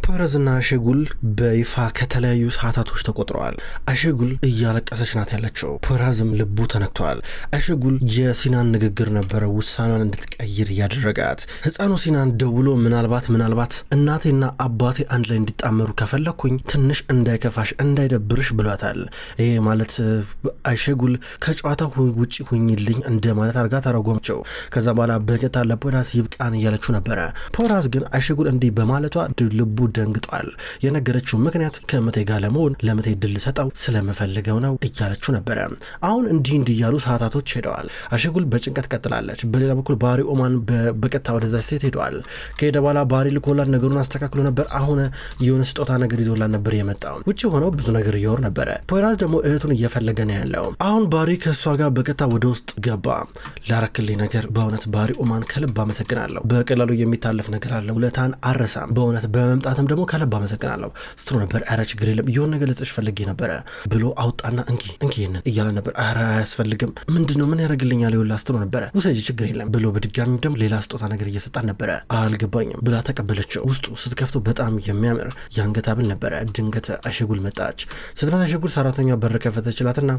ፖይራዝና አሸጉል በይፋ ከተለያዩ ሰዓታቶች ተቆጥረዋል። አሸጉል እያለቀሰች ናት ያለችው። ፖይራዝም ልቡ ተነክቷል። አሸጉል የሲናን ንግግር ነበረ ውሳኔዋን እንድትቀይር ያደረጋት። ህፃኑ ሲናን ደውሎ ምናልባት እናቴና አባቴ አንድ ላይ እንዲጣመሩ ከፈለኩኝ ትንሽ እንዳይከፋሽ እንዳይደብርሽ ብሏታል። ይሄ ማለት አሸጉል ከጨዋታው ውጪ ሁኝልኝ እንደማለት አርጋ ተረጎመችው። ከዛ በኋላ በቀጥታ ለፖይራዝ ይብቃን እያለችው ነበረ። ፖይራዝ ግን አሸጉል እንዲህ በማለቷ ልቡ ደንግጧል። የነገረችው ምክንያት ከመቴ ጋር ለመሆን ለመቴ ድል ሰጠው ስለመፈልገው ነው እያለችው ነበረ። አሁን እንዲህ ያሉ ሰዓታቶች ሄደዋል። አሸጉል በጭንቀት ቀጥላለች። በሌላ በኩል ባሪ ኦማን በቀጥታ ወደዛ ሴት ሄደዋል። ከሄደ በኋላ ባሪ ልኮላት ነገሩን አስተካክሎ ነበር። አሁን የሆነ ስጦታ ነገር ይዞላት ነበር የመጣው። ውጪ ሆነው ብዙ ነገር እያወሩ ነበረ። ፖይራዝ ደግሞ እህቱን እየፈለገ ነው ያለው። አሁን ባሪ ከእሷ ጋር በቀጥታ ወደ ውስጥ ገባ። ላረክልኝ ነገር በእውነት ባሪ ኦማን ከልብ አመሰግናለሁ። በቀላሉ የሚታለፍ ነገር አለ። ውለታን አረሳም። በእውነት በመምጣትም ደግሞ ከልብ አመሰግናለሁ ስትሮ ነበር። ኧረ ችግር የለም የሆነ ነገር ልጽሽ ፈልጌ ነበረ ብሎ አውጣና እንኪ ይሄንን እያለ ነበር። ኧረ አያስፈልግም ምንድነው ምን ያደርግልኛል ይውላ ስትሮ ነበረ። ውሰጂ ችግር የለም ብሎ በድጋሚ ደግሞ ሌላ ስጦታ ነገር እየሰጣን ነበረ። አልገባኝም ብላ ተቀበለችው። ውስጡ ስትከፍተው በጣም የሚያምር የአንገት ሐብል ነበረ። ድንገት አሸጉል መጣች። ስትመጣ አሸጉል ሰራተኛ በር ከፈተችላትና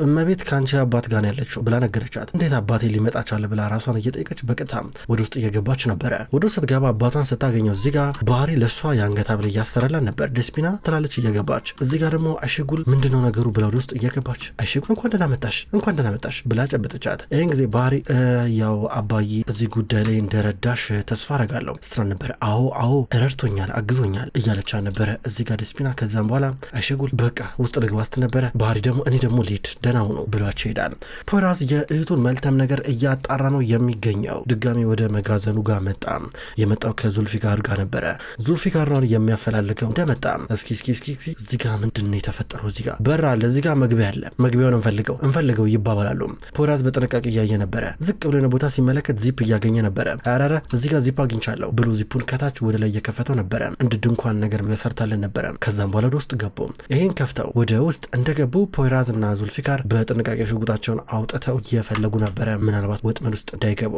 እመቤት ከአንቺ አባት ጋር ያለችው ብላ ነገረቻት። እንዴት አባቴ ሊመጣ ቻለ ብላ ራሷን እየጠየቀች በቀጥታ ወደ ውስጥ እየገባች ነበረ። ወደ ውስጥ ስትገባ አባቷን ስታገኘው እዚህ ጋር ባህሪ ለሷ የአንገት ሐብል እያሰረላት ነበር። ደስፒና ትላለች እየገባች። እዚህ ጋር ደግሞ አሸጉል ምንድነው ነገሩ ብላ ወደ ውስጥ እየገባች አሸጉል እንኳን ደህና መጣሽ ብላ ጨበጠቻት። ይህን ጊዜ ባህሪ ያው አባዬ እዚህ ጉዳይ ላይ እንደረዳሽ ተስፋ አረጋለሁ ስትራ ነበር። አዎ ረድቶኛል አግዞኛል እያለቻ ነበረ እዚህ ጋር ደስፒና። ከዛም በኋላ አሸጉል በቃ ውስጥ ልግባ ስትል ነበረ። ባህሪ ደግሞ እኔ ደግሞ ልሂድ ደህና ሁኑ ብሏቸው ይሄዳል። ፖይራዝ የእህቱን መልተም ነገር እያጣራ ነው የሚገኘው። ድጋሚ ወደ መጋዘኑ ጋር መጣ። የመጣው ከዙልፊካር ጋር ነበረ። ዙልፊካር ነው የሚያፈላልገው። እንደመጣ እስኪ እዚህ ጋር ምንድነው የተፈጠረው? እዚህ ጋር በር አለ፣ እዚህ ጋር መግቢያ አለ፣ መግቢያውን እንፈልገው ይባባላሉ። ፖይራዝ በጥንቃቄ እያየ ነበረ። ዝቅ ብሎ ቦታ ሲመለከት ዚፕ እያገኘ ነበረ። አራራ እዚህ ጋር ዚፕ አግኝቻለሁ ብሎ ዚፑን ከታች ወደ ላይ እየከፈተው ነበረ። እንደ ድንኳን ነገር ሰርታለን ነበረ። ከዛም በኋላ ወደ ውስጥ ገቡ። ይሄን ከፍተው ወደ ውስጥ እንደገቡ ፖይራዝ እና ዙልፊካር በጥንቃቄ ሽጉጣቸውን አውጥተው እየፈለጉ ነበረ፣ ምናልባት ወጥመድ ውስጥ እንዳይገቡ።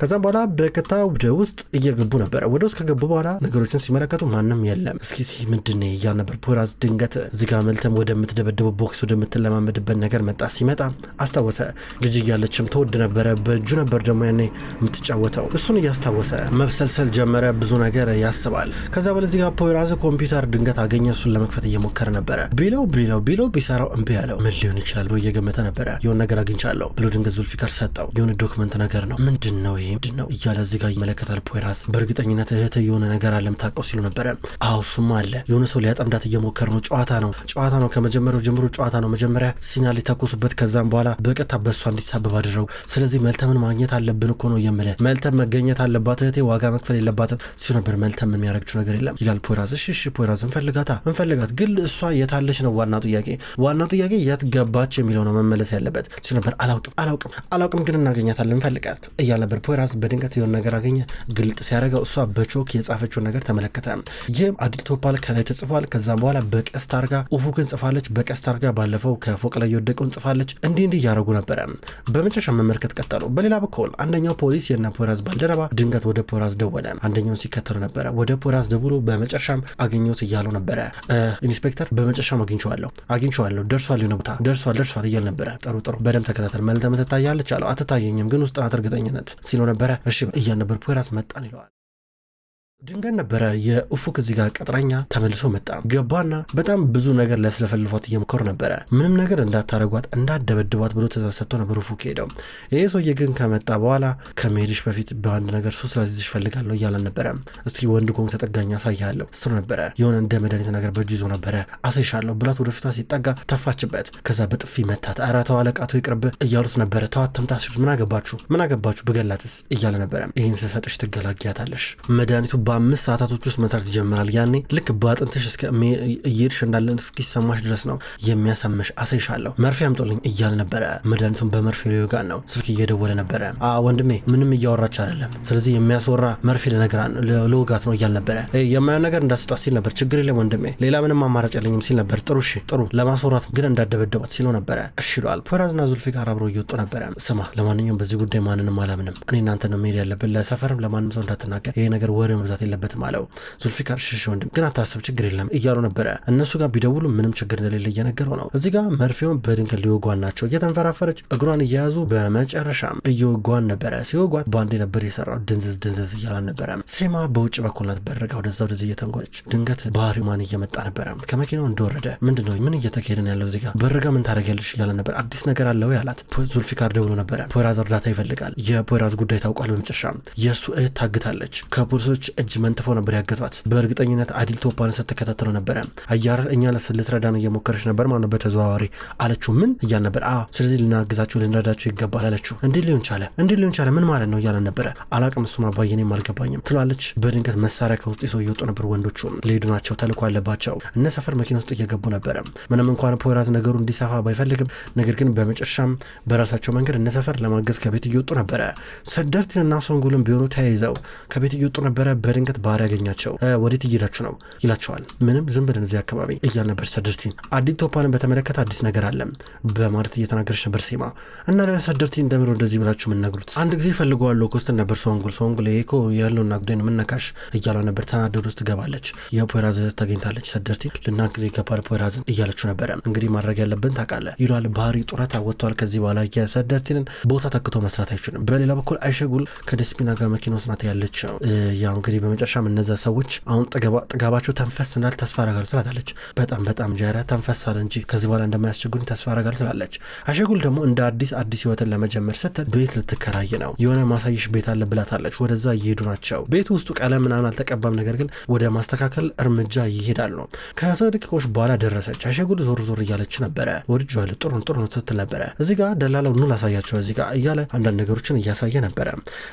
ከዛም በኋላ በቀጥታ ወደ ውስጥ እየገቡ ነበረ። ወደ ውስጥ ከገቡ በኋላ ነገሮችን ሲመለከቱ ማንም የለም። እስኪ ምንድነው እያለ ነበር ፖይራዝ። ድንገት እዚህ ጋር መልተም ወደምትደበደበው ቦክስ ወደምትለማመድበት ነገር መጣ። ሲመጣ አስታወሰ። ልጅ እያለችም ተወድ ነበረ። በእጁ ነበር ደግሞ ያኔ የምትጫወተው። እሱን እያስታወሰ መብሰልሰል ጀመረ። ብዙ ነገር ያስባል። ከዛ በኋላ እዚህ ጋር ፖይራዝ ኮምፒውተር ድንገት አገኘ። እሱን ለመክፈት እየሞከረ ነበረ። ቢለው ቢሰራው እምቢ ያለው ምን ሊሆን ይችላል ብሎ እየገመተ ነበረ። የሆነ ነገር አግኝቻለሁ ብሎ ድንገት ዙልፊካር ሰጠው። የሆነ ዶክመንት ነገር ነው። ምንድነው ይሄ ምንድነው እያለ እዚህ ጋር ይመለከታል ፖይራዝ። በእርግጠኝነት እህት የሆነ ነገር አለ የምታውቀው ሲሉ ነበረ። አዎ እሱማ አለ። የሆነ ሰው ሊያጠምዳት እየሞከረ ነው። ጨዋታ ነው። ከመጀመሪያው ጀምሮ ጨዋታ ነው። መጀመሪያ ሲና ሊተኩሱበት፣ ከዛም በኋላ በቀጥታ በሷ እንዲሳበብ አድርገው። ስለዚህ መልተምን ማግኘት አለብን እኮ ነው የምልህ። መልተም መገኘት አለባት እህቴ፣ ዋጋ መክፈል የለባትም ሲሉ ነበር። መልተም የሚያረግችው ነገር የለም ይላል ፖይራዝ። እሺ ፖይራዝ እንፈልጋት፣ ግን እሷ የታለች ነው ዋናው ጥያቄ የት ገባች የሚለው ነው መመለስ ያለበት ሲሉ ነበር። አላውቅም ግን እናገኛታለን እንፈልጋት እያለ ነበር ፖይራዝ። በድንገት የሆነ ነገር አገኘ። ግልጥ ሲያደርገው እሷ በቾክ የጻፈችውን ነገር ተመለከተ። ይህም አድልቶፓል ከላይ ተጽፏል። ከዛም በኋላ በቀስት አርጋ ኡፉክን ጽፋለች። በቀስት አርጋ ባለፈው ከፎቅ ላይ የወደቀውን ጽፋለች። እንዲህ እያደረጉ ነበረ። በመጨረሻ መመልከት ቀጠሉ። በሌላ በኩል አንደኛው ፖሊስ የና ፖይራዝ ባልደረባ ድንገት ወደ ፖይራዝ ደወለ። አንደኛውን ሲከተሉ ነበረ። ወደ ፖይራዝ ደውሎ በመጨረሻም አገኘሁት እያለው ነበረ። ኢንስፔክተር በመጨረሻም አግኝቼዋለሁ ደርሷል፣ የሆነ ቦታ ደርሷል እያል ነበረ። ጥሩ በደንብ ተከታተል። መልተም ትታያለች አለው። አትታየኝም ግን ውስጥ ናት እርግጠኝነት ሲለው ነበረ። እሺ እያል ነበር። ፖይራዝ መጣን ይለዋል። ድንገት ነበረ የኡፉክ እዚህ ጋር ቀጥረኛ ተመልሶ መጣ። ገባና በጣም ብዙ ነገር ለስለፈልፏት እየሞከሩ ነበረ። ምንም ነገር እንዳታረጓት እንዳደበድቧት ብሎ ትእዛዝ ሰጥቶ ነበር ኡፉክ ሄደው። ይሄ ሰውዬ ግን ከመጣ በኋላ ከመሄድሽ በፊት በአንድ ነገር ሱስ ላዚዝሽ ፈልጋለሁ እያለን ነበረ። እስኪ ወንድ ኮንክ ተጠጋኝ አሳያለሁ እሱ ነበረ። የሆነ እንደ መድኃኒት ነገር በእጁ ይዞ ነበረ። አሳይሻለሁ ብላት ወደ ፊቷ ሲጠጋ ተፋችበት። ከዛ በጥፊ መታት። ኧረ ተው አለቃቶ ይቅርብ እያሉት ነበረ። ተዋት ትምታ ሲሉት ምን አገባችሁ ብገላትስ እያለ ነበረ። ይህን ስሰጥሽ ትገላጊያታለሽ። መድኃኒቱ በ5 ሰዓታቶች ውስጥ መስራት ይጀምራል። ያኔ ልክ ባጥንትሽ እስከ እየሄድሽ እንዳለን እስኪሰማሽ ድረስ ነው የሚያሳምሽ። አሳይሻለሁ መርፌ አምጦልኝ እያለ ነበረ። መድኃኒቱን በመርፌ ሊወጋን ነው። ስልክ እየደወለ ነበረ። ወንድሜ ምንም እያወራች አይደለም፣ ስለዚህ የሚያስወራ መርፌ ለወጋት ነው እያለ ነበረ። የማየው ነገር እንዳስጣት ሲል ነበር። ችግር የለም ወንድሜ ሌላ ምንም አማራጭ የለኝም ሲል ነበር። ጥሩ ለማስወራት ግን እንዳደበደባት ሲለው ነበረ። እሺ ይሏል። ፖይራዝና ዙልፊካር አብረው እየወጡ ነበረ። ስማ ለማንኛውም በዚህ ጉዳይ ማንንም አላምንም። እኔ እናንተ ነው መሄድ ያለብን። ለሰፈርም ለማንም ሰው እንዳትናገር። ይሄ ነገር ወሬ መብዛት መብዛት የለበትም አለው። ዙልፊካር ሽሽ ወንድም ግን አታስብ ችግር የለም እያሉ ነበረ። እነሱ ጋር ቢደውሉ ምንም ችግር እንደሌለ እየነገረው ነው። እዚህ ጋር መርፌውን በድንገት ሊወጓን ናቸው። እየተንፈራፈረች እግሯን እየያዙ በመጨረሻም እየወጓን ነበረ። ሲወጓት ባንዴ ነበር የሰራው። ድንዝዝ እያላን ነበረ። ሴማ በውጭ በኩል ናት በረጋ ወደዚህ እየተንጎለች ድንገት ባህሪማን እየመጣ ነበረ። ከመኪናው እንደወረደ ምንድነው ምን እየተካሄደ ነው ያለው? እዚህ ጋር በረጋ ምን ታደርጊያለሽ እያለ ነበር። አዲስ ነገር አለው ያላት። ዙልፊካር ደውሎ ነበረ። ፖይራዝ እርዳታ ይፈልጋል። የፖይራዝ ጉዳይ ታውቋል። በመጨረሻም የእሱ እህት ታግታለች። ከፖሊሶች እጅ መንጥፎ ነበር ያገቷት። በእርግጠኝነት አዲል ቶፓን ስትከታተለው ነበረ። አያረ እኛ ልትረዳን እየሞከረች ነበር ማለት ነው በተዘዋዋሪ አለችው። ምን እያለ ነበር? ስለዚህ ልናግዛቸው ልንረዳቸው ይገባል አለችው። እንዴት ሊሆን ቻለ ምን ማለት ነው እያለ ነበረ። አላቅም እሱማ አባዬንም አልገባኝም ትላለች። በድንገት መሳሪያ ከውስጥ ይዘው እየወጡ ነበር። ወንዶቹም ሊሄዱ ናቸው። ተልኮ አለባቸው። እነ ሰፈር መኪና ውስጥ እየገቡ ነበረ። ምንም እንኳን ፖይራዝ ነገሩ እንዲሰፋ ባይፈልግም ነገር ግን በመጨረሻም በራሳቸው መንገድ እነ ሰፈር ለማገዝ ከቤት እየወጡ ነበረ። ሰደርቲንና ሶንጉልም ቢሆኑ ተያይዘው ከቤት እየወጡ ነበረ። በድንገት ባህር ያገኛቸው። ወዴት እየሄዳችሁ ነው ይላቸዋል። ምንም ዝም ብለን እዚህ አካባቢ እያል ነበር ሰደርቲን። አዲል ቶፓንን በተመለከተ አዲስ ነገር አለ በማለት እየተናገረች ነበር ሴማ። እና ለሰደርቲን እንደምሮ እንደዚህ ብላችሁ ምንነግሩት አንድ ጊዜ ፈልገዋለሁ ኮስትን ነበር ሶንጉል ይሄ እኮ ያለውና ጉዳይ ነው ምነካሽ እያሏ ነበር። ተናደድ ውስጥ ገባለች። የፖይራዝ ታገኝታለች። ሰደርቲን ልናግዝ ይገባል ፖይራዝን እያለችው ነበረ። እንግዲህ ማድረግ ያለብን ታውቃለህ ይሏል። ባህሪ ጡረታ ወጥቷል። ከዚህ በኋላ የሰደርቲንን ቦታ ተክቶ መስራት አይችልም። በሌላ በኩል አይሸጉል ከደስፒና ጋር መኪና ውስጥ ናት ያለችው። ያው እንግዲህ በመጨረሻም እነዛ ሰዎች አሁን ጥጋባቸው ተንፈስ እንዳል ተስፋ አረጋሉ ትላታለች። በጣም ጃራ ተንፈሳል እንጂ ከዚህ በኋላ እንደማያስቸግሩኝ ተስፋ አረጋሉ ትላለች። አይሸጉል ደግሞ እንደ አዲስ ህይወትን ለመጀመር ስትል ቤት ልትከራይ ነው። የሆነ ማሳይሽ ቤት አለ ብላታለች። ወደዛ እየሄዱ ናቸው። ቤቱ ውስጡ ቀለም ምናምን አልተቀባም። ነገር ግን ወደ ማስተካከል እርምጃ ይሄዳሉ። ከደቂቃዎች በኋላ ደረሰች። አይሸጉል ዞር እያለች ነበረ። ወድጄዋለሁ ጥሩ ነው ስትል ነበረ። እዚህ ጋር ደላላው ኑ ላሳያቸው እዚህ ጋር እያለ አንዳንድ ነገሮችን እያሳየ ነበረ።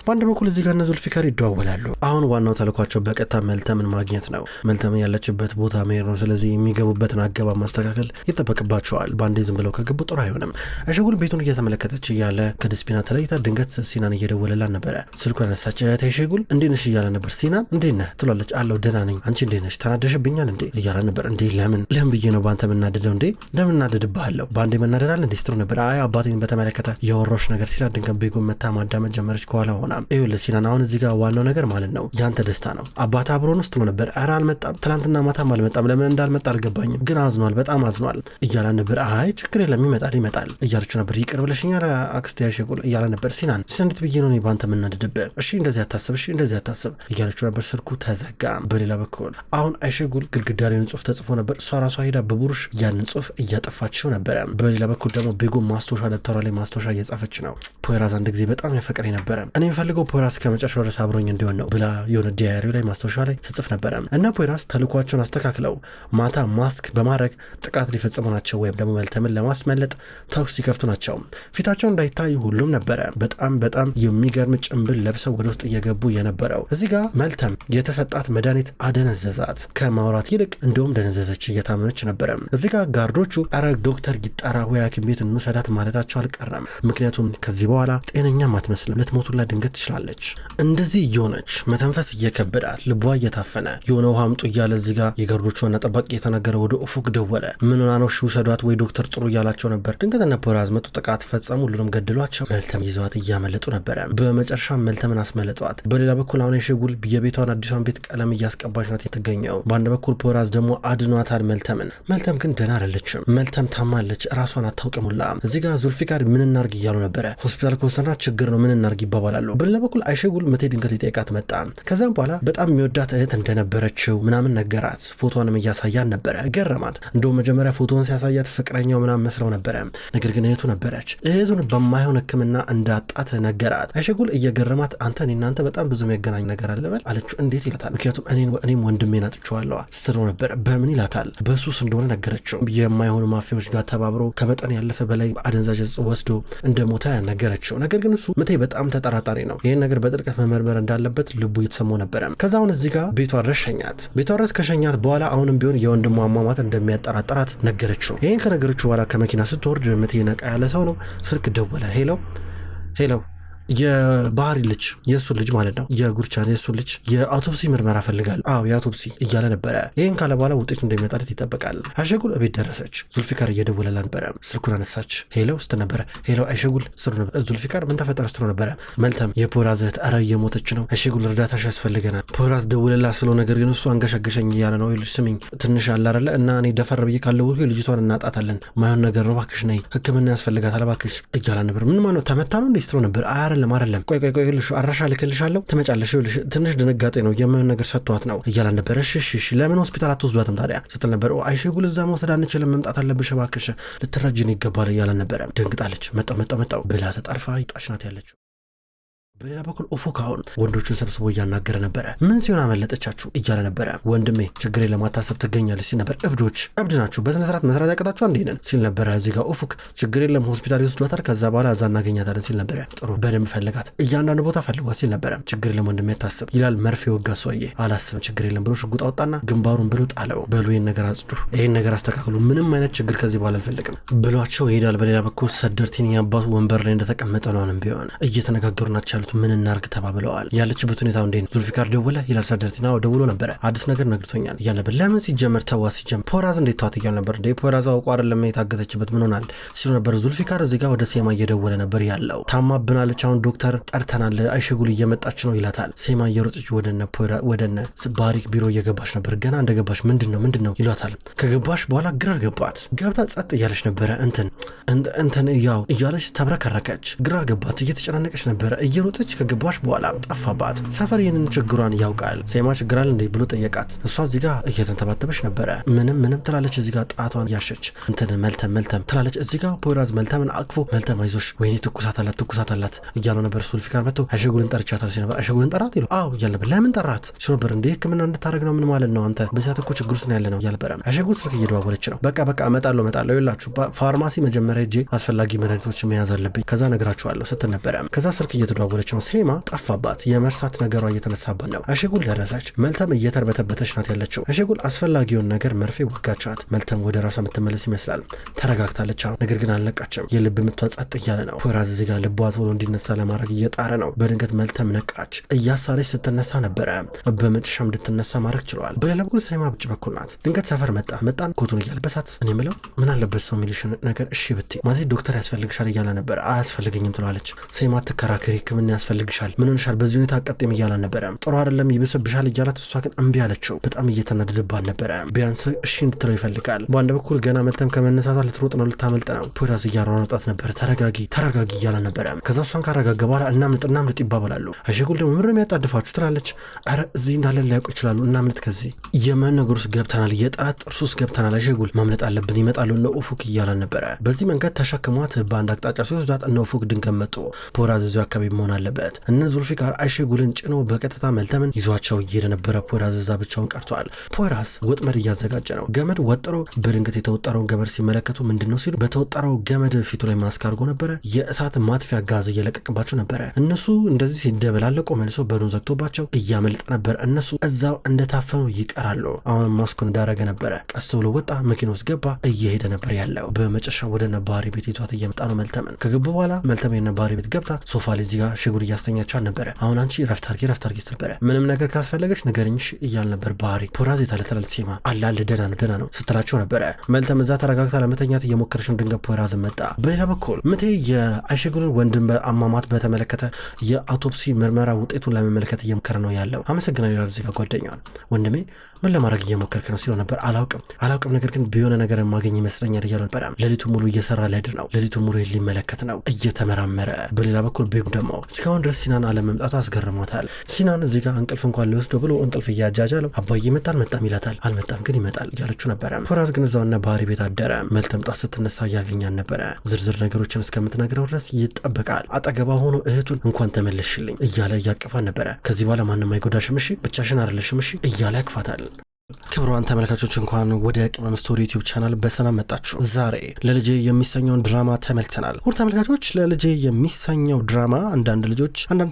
በአንድ በኩል እዚህ ጋር እነ ዙልፊካር ይደዋወላሉ። አሁን ዋናው ተልኳቸው በቀጥታ መልተምን ማግኘት ነው። መልተምን ያለችበት ቦታ መሄድ ነው። ስለዚህ የሚገቡበትን አገባብ ማስተካከል ይጠበቅባቸዋል። ባንዴ ዝም ብለው ከገቡ ጥሩ አይሆንም። አይሸጉል ቤቱን እየተመለከተች እያለ ከደስፒና ተለይታ ድንገት ሲናን እየደወለላን ነበረ። ስልኩ ያነሳች። አይሸጉል እንዴት ነሽ እያለ ነበር። ሲናን እንዴት ነህ ትሏለች። አለው ደህና ነኝ አንቺ እንዴት ነሽ ተናደሽብኛል እንዴ እያለ ነበር። እንዴ ለምን ብዬ ነው ባንተ የምናደደው እንዴ ለምን እናደድብሃለሁ ባንዴ መናደዳል እንዴ ስትሉ ነበር። አይ አባቴን በተመለከተ የወሮሽ ነገር ሲላ ድንገት ቤጎን መታ ማዳመጥ ጀመረች ከኋላ ሆና። ይኸውልህ ሲናን አሁን እዚህ ጋር ዋናው ነገር ማለት ነው ያንተ ደስታ ነው። አባት አብሮን ውስጥ ነው ነበር። ኧረ አልመጣም ትላንትና ማታም አልመጣም። ለምን እንዳልመጣ አልገባኝም ግን አዝኗል በጣም አዝኗል እያለ ነበር። አይ ችግር የለም ይመጣል እያለችው ነበር። ይቅር ብለሽኛል አክስቴ አይሸጉል እያለ ነበር። ሲናን እንዴት ብዬ ነው ባንተ የምናደድብህ? እሺ እንደዚህ አታስብ እያለችው ነበር። ስልኩ ተዘጋ። በሌላ በኩል አሁን አይሸጉል ግድግዳ ላይ ጽሁፍ ተጽፎ ነበር። እሷ ራሷ ሄዳ በቡሩሽ ያንን ጽሁፍ እያጠፋችው ነበረ። በሌላ በኩል ደግሞ ቤጎ ማስታወሻ ደብተሯ ላይ ማስታወሻ እየጻፈች ነው። ፖይራዝ አንድ ጊዜ በጣም ያፈቅረኝ ነበረ እኔ የምፈልገው ፖይራዝ ከመጨረሻው ድረስ አብሮኝ እንዲሆን ነው ብላ የሆነ ዲያሪው ላይ ማስታወሻ ላይ ትጽፍ ነበረ። እና ፖይራዝ ተልኳቸውን አስተካክለው ማታ ማስክ በማድረግ ጥቃት ሊፈጽሙ ናቸው ወይም ደግሞ መልተምን ለማስመለጥ ተኩስ ሊከፍቱ ናቸው። ፊታቸው እንዳይታዩ ሁሉም ነበረ። በጣም የሚገርም ጭንብል ለብሰው ወደ ውስጥ እየገቡ የነበረው እዚህ ጋር መልተም የተሰጣት መድኃኒት አደነዘዛት። ከማውራት ይልቅ እንደውም ደነዘዘች፣ እየታመመች ነበረ። እዚህ ጋር ጋርዶቹ አረ ዶክተር ጊጣራ ወይ ሐኪም ቤት እንውሰዳት ማለታቸው አልቀረም። ምክንያቱም ከዚህ በኋላ ጤነኛም አትመስልም፣ ልትሞቱላ ድንገት ትችላለች። እንደዚህ እየሆነች መተንፈስ እየከበዳት ልቧ እየታፈነ የሆነ ውሃ አምጡ እያለ እዚህ ጋር የጋርዶቹ ዋና ጠባቂ የተናገረ ወደ ኡፉክ ደወለ። ምን ሆና ነው ውሰዷት ወይ ዶክተር ጥሩ እያላቸው ነበር። ድንገት እነ ፖይራዝ መጡ፣ ጥቃት ፈጸሙ፣ ሁሉንም ገድሏቸው መልተም ይዘዋት እያመለጡ ነበረ። በመጨረሻ መልተምን አስመለጧት። በሌላ በኩል አሁን አይሸጉል የቤቷን አዲሷን ቤት ቀለም እያስቀባች ናት የተገኘው። በአንድ በኩል ፖይራዝ ደግሞ አድኗታል መልተም ግን ደህና አይደለችም። መልተም ታማለች፣ ራሷን አታውቅሙላ። እዚህ ጋር ዙልፊካር ምን እናርግ እያሉ ነበረ። ሆስፒታል ከወሰናት ችግር ነው ምን እናርግ ይባባላሉ። በሌላ በኩል አይሸጉል መቴ ድንገት ሊጠይቃት መጣ። ከዛም በኋላ በጣም የሚወዳት እህት እንደነበረችው ምናምን ነገራት። ፎቶንም እያሳያን ነበረ። ገረማት። እንደውም መጀመሪያ ፎቶውን ሲያሳያት ፍቅረኛው ምናምን መስለው ነበረ። ነገር ግን እህቱ ነበረች። እህቱን በማይሆን ሕክምና እንዳጣት ነገራት። አይሸጉል እየገረማት አንተ እናንተ በጣም ብዙ የሚያገናኝ ነገር አለ በል አለችው። እንዴት ይላታል። ምክንያቱም እኔም ወንድሜን አጥቼዋለሁ ስትለው ነበር። በምን ይላታል። በሱስ እንደሆነ ነገረችው። የማይሆኑ ማፊያዎች ጋር ተባብሮ ከመጠን ያለፈ በላይ አደንዛዥ ዕፅ ወስዶ እንደሞተ ነገረችው። ነገር ግን እሱ ምቴ በጣም ተጠራጣሪ ነው። ይህን ነገር በጥልቀት መመርመር እንዳለበት ልቡ የተሰማው ነበረ። ከዛ አሁን እዚህ ጋር ቤቷ ድረስ ሸኛት። ቤቷ ድረስ ከሸኛት በኋላ አሁንም ቢሆን የወንድሟ አሟሟት እንደሚያጠራጥራት ነገረችው። ይህን ከነገረችው በኋላ ከመኪና ስትወርድ ምቴ ነቃ ያለ ሰው ነው። ስልክ ደወለ። ሄሎ የባህሪ ልጅ የእሱ ልጅ ማለት ነው የጉርቻን የእሱ ልጅ የአውቶፕሲ ምርመራ ፈልጋለሁ። አዎ የአውቶፕሲ እያለ ነበረ። ይህን ካለ በኋላ ውጤቱ እንደሚመጣለት ይጠበቃል። አይሸጉል እቤት ደረሰች። ዙልፊካር እየደወለላ ነበረ። ስልኩን አነሳች። ሄሎ ስትል ነበረ። ሄሎ አይሸጉል ስትል ነበር። ዙልፊካር ምን ተፈጠረ ስትል ነበረ። መልተም የፖራዝ እህት ኧረ እየሞተች ነው አይሸጉል እርዳታሽ ያስፈልገናል። ፖራዝ ደውለላ ስለው ነገር ግን እሱ አንገሸገሸኝ እያለ ነው። ይልሽ ስሚኝ ትንሽ አለ አይደለ እና እኔ ደፈር ብዬ ካለውኩ ልጅቷን እናጣታለን። ማይሆን ነገር ነው እባክሽ ነይ ሕክምና ያስፈልጋታል እባክሽ እያለ ነበር። ምን ማለት ነው ተመታ ነው እንዴ ስትል ነበር። አይደለም ቆይ አራሻ ልክልሻለሁ ትመጫለሽ። ትንሽ ድንጋጤ ነው የማይሆን ነገር ሰጥቷት ነው እያለ ነበር። እሺ ለምን ሆስፒታል አትወስዷትም ታዲያ ስትል ነበር። አይሸጉል እዛ መውሰድ አንችልም መምጣት አለብሽ እባክሽ ልትረጅን ይገባል እያለ ነበረ። ደንግጣለች። መጣው ብላ ተጣርፋ ይጣች ናት ያለችው። በሌላ በኩል ኦፉካውን ወንዶቹን ሰብስቦ እያናገረ ነበረ። ምን ሲሆን አመለጠቻችሁ እያለ ነበረ። ወንድሜ ችግሬን ለማታሰብ ትገኛለች ሲል ነበር። እብድ ናችሁ በስነ ስርዓት መስራት ያቀጣችሁ አንዴነን ሲል ነበረ። እዚህ ጋር ኦፉክ ችግር የለም ሆስፒታል ይወስዷታል ከዛ በኋላ እዛ እናገኛታለን ሲል ነበረ። ጥሩ በደንብ ፈልጋት እያንዳንዱ ቦታ ፈልጓት ሲል ነበረ። ችግር የለም ወንድሜ ታስብ ይላል። መርፌ ወጋ ሰውዬ አላስብም ችግር የለም ብሎ ሽጉጥ አወጣና ግንባሩን ብሎ ጣለው። በሉ ይህን ነገር አጽዱ፣ ይህን ነገር አስተካክሉ፣ ምንም አይነት ችግር ከዚህ በኋላ አልፈልግም ብሏቸው ይሄዳል። በሌላ በኩል ሰደርቲን የአባቱ ወንበር ላይ እንደተቀመጠ ነውንም ቢሆን እየተነጋገሩ ናቸው ያሉት። ምን እናርግ ተባብለዋል። ያለችበት ሁኔታው እንዴት ነው? ዙልፊካር ደወለ ይላል። ሰደርቲና ደውሎ ነበረ። አዲስ ነገር ነግርቶኛል እያለ ነበር። ለምን ሲጀመር ተዋት ሲጀመር ፖራዝ እንዴት ተዋት እያለ ነበር። እንዴ ፖራዝ አውቆ አይደለም የታገተችበት ምን ሆናል ሲሉ ነበር። ዙልፊካር እዚህ ጋር ወደ ሴማ እየደወለ ነበር ያለው። ታማብናለች አሁን ዶክተር ጠርተናል አይሸጉል እየመጣች ነው ይላታል። ሴማ እየሮጠች ወደነ ባሪክ ቢሮ እየገባች ነበር። ገና እንደገባች ምንድነው ይሏታል። ከገባች በኋላ ግራ ገባት። ገብታ ጸጥ እያለች ነበረ። እንትን ያው እያለች ተብረከረከች። ግራ ገባት። እየተጨናነቀች ነበረ። እየሮጠች ከገባች በኋላ ጠፋባት። ሰፈር ይህንን ችግሯን ያውቃል። ሴማ ችግራል እንዴ ብሎ ጠየቃት። እሷ እዚህ ጋር እየተንተባተበች ነበረ። ምንም ትላለች። እዚህ ጋር ጣቷን ያሸች መልተም ትላለች። እዚህ ጋር ፖራዝ መልተምን አቅፎ መልተም አይዞሽ ወይኔ ትኩሳት አላት እያለ ነበር። ሱልፊካር መጥቶ አይሸጉልን ጠርቻታል ሲል ነበር። አይሸጉልን ጠራት ይሉ አዎ እያለ ነበር። ለምን ጠራት ሲል ነበር። እንዴ ህክምና እንድታደርግ ነው ምን ማለት ነው አንተ በዚያ እኮ ችግር ውስጥ ነው ያለ ነው እያለ ነበር። አይሸጉል ስልክ እየደዋወለች ነው። በቃ እመጣለሁ ይላችሁ ፋርማሲ መጀመሪያ ሄጄ አስፈላጊ መድኃኒቶችን መያዝ አለብኝ ከዛ ነግራችኋለሁ ስትል ነበረ። ከዛ ስልክ እየተደዋወለች ነው። ሴማ ጠፋባት። የመርሳት ነገሯ እየተነሳባት ነው። አይሸጉል ደረሰች። መልተም እየተርበተበተች ናት ያለችው። አይሸጉል አስፈላጊውን ነገር መርፌ ወጋቻት። መልተም ወደ ራሷ የምትመለስ ይመስላል። ተረጋግታለች ነገር ግን አልነቃችም። የልብ ምቷ ጸጥ እያለ ነው። ፖራዝ እዚህ ጋር ልቧ ቶሎ እንዲነሳ ለማድረግ እየጣረ ነው። በድንገት መልተም ነቃች። እያሳለች ስትነሳ ነበረ። በመጨረሻም እንድትነሳ ማድረግ ችለዋል። በሌላ በኩል ሴማ ብጭ በኩል ናት። ድንገት ሰፈር መጣን ኮቱን እያለበሳት እኔ ምለው ምን አለበት ሰው የሚልሽ ነገር እሺ ብትይ ማለት ዶክተር ያስፈልግሻል እያለ ነበር። አያስፈልገኝም ትላለች። ሴማ ትከራከሪ ህክምና ያስፈልግሻል ምን ሆነሻል በዚህ ሁኔታ አቀጤም እያለ ነበረ። ጥሩ አይደለም ይብስብሻል እያላት እሷ ግን እምቢ አለችው። በጣም እየተናደደባት ነበረ። ቢያንስ እሺ እንድትለው ይፈልጋል። በአንድ በኩል ገና መልተም ከመነሳቷ ልትሮጥ ነው ልታመልጥ ነው። ፖራዝ እያሯሯጣት ነበር። ተረጋጊ እያለ ነበረ። ከዛ እሷን ካረጋገ በኋላ እናምልጥ ይባባላሉ። አይሸጉል ደግሞ ምንም ያጣድፋችሁ ትላለች። አረ እዚህ እንዳለን ሊያውቁ ይችላሉ እናምልጥ ከዚህ የማን ነገር ውስጥ ገብተናል የጠላት ጥርስ ውስጥ ገብተናል አይሸጉል ማምለጥ አለብን ይመጣሉ እነ ኡፉክ እያለን ነበረ። በዚህ መንገድ ተሸክሟት በአንድ አቅጣጫ ሲወስዷት እነ ኡፉክ ድንገት መጡ። ፖራዝ እዚሁ አካባቢ መሆን አለበት። እነ ዙልፊካር አይሸጉልን ጭኖ በቀጥታ መልተምን ይዟቸው እየሄደ ነበረ። ፖራዝ እዛ ብቻውን ቀርቷል። ፖራዝ ወጥመድ እያዘጋጀ ነው። ገመድ ወጥሮ በድንገት የተወጠረውን ገመድ ሲመለከቱ ምንድነው ሲሉ በተወጠረው ገመድ ፊቱ ላይ ማስክ አድርጎ ነበረ። የእሳት ማጥፊያ ጋዝ እየለቀቅባቸው ነበረ። እነሱ እንደዚህ ሲደበላለቁ መልሶ በሩን ዘግቶባቸው እያመለጠ ነበር። እነሱ እዛው እንደታፈኑ ይቀራሉ። አሁን ማስኩን እንዳረገ ነበረ። ቀስ ብሎ ወጣ፣ መኪና ውስጥ ገባ፣ እየሄደ ነበር ያለው። በመጨረሻ ወደ ነባሪ ቤት ይዟት እየመጣ ነው። መልተምን ከገቡ በኋላ መልተም የነባሪ ቤት ገብታ ሶፋ ላይ እዚህ ጋር ሽጉር እያስተኛቻት ነበረ። አሁን አንቺ ረፍት አድርጊ ነበረ። ምንም ነገር ካስፈለገች ንገረኝሽ እያል ነበር ባህሪ። ፖራዝ የተለተላል ሴማ አላለ ደህና ነው ስትላቸው ነበረ። መልተም እዛ ተረጋግታ ለመተኛት እየሞከረች ነው። ድንገት ፖራዝ መጣ። በሌላ በኩል ምቴ የአይሸጉልን ወንድም በአሟሟት በተመለከተ የአውቶፕሲ ምርመራ ውጤቱን ለመመለከት እየሞከረ ነው ያለው። አመሰግናለሁ ይላል እዚህ ጋር ጓደኛዋን። ወንድሜ ምን ለማድረግ እየሞከርክ ነው ሲለው ነበር። አላውቅም ነገር ግን ቢሆነ ነገር ማገኝ ይመስለኛል እያለ ነበር። ሌሊቱ ሙሉ እየሰራ ሊያድር ነው። ሌሊቱ ሙሉ ሊመለከት ነው እየተመራመረ። በሌላ በኩል ቤጉ ደግሞ እስካሁን ድረስ ሲናን አለመምጣቱ አስገርሞታል። ሲናን እዚህ ጋር እንቅልፍ እንኳን ሊወስዶ ብሎ እንቅልፍ እያጃጃለው አባዬ አልመጣም ይላታል። አልመጣም ግን ይመጣል እያለችው ነበረ። ፖራዝ ግን እዛውና ባህሪ ቤት አደረ። መልተም ጧት ስትነሳ እያገኛን ነበረ። ዝርዝር ነገሮችን እስከምትነግረው ድረስ ይጠበቃል። አጠገባ ሆኖ እህቱን እንኳን ተመለሽልኝ እያለ እያቀፋን ነበረ። ከዚህ በኋላ ማንም አይጎዳሽም እሺ፣ ብቻሽን አይደለሽም እሺ እያለ ያቅፋታል። ክብሯን ተመልካቾች እንኳን ወደ ቅመም ስቶሪ ዩቲዩብ ቻናል በሰላም መጣችሁ። ዛሬ ለልጄ የሚሰኘውን ድራማ ተመልክተናል። ሁሉ ተመልካቾች ለልጄ የሚሰኘው ድራማ አንዳንድ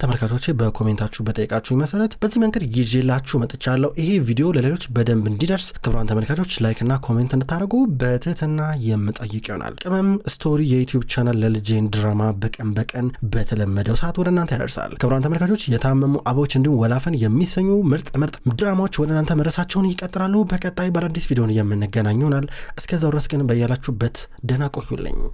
ተመልካቾች በኮሜንታችሁ በጠየቃችሁ መሰረት በዚህ መንገድ ይዤላችሁ መጥቻለሁ። ይሄ ቪዲዮ ለሌሎች በደንብ እንዲደርስ ክብሯን ተመልካቾች ላይክ እና ኮሜንት እንድታደርጉ በትህትና የምጠይቅ ይሆናል። ቅመም ስቶሪ የዩቲዩብ ቻናል ለልጄን ድራማ በቀን በተለመደው ሰዓት ወደ እናንተ ያደርሳል። ክብሯን ተመልካቾች የታመሙ አበቦች እንዲሁም ወላፈን የሚሰኙ ምርጥ ድራማዎች ወደ እናንተ መድረሳቸውን ይቀጥላሉ። በቀጣይ በአዲስ ቪዲዮ የምንገናኝ ይሆናል። እስከዛው ድረስ ግን በያላችሁበት ደህና ቆዩልኝ።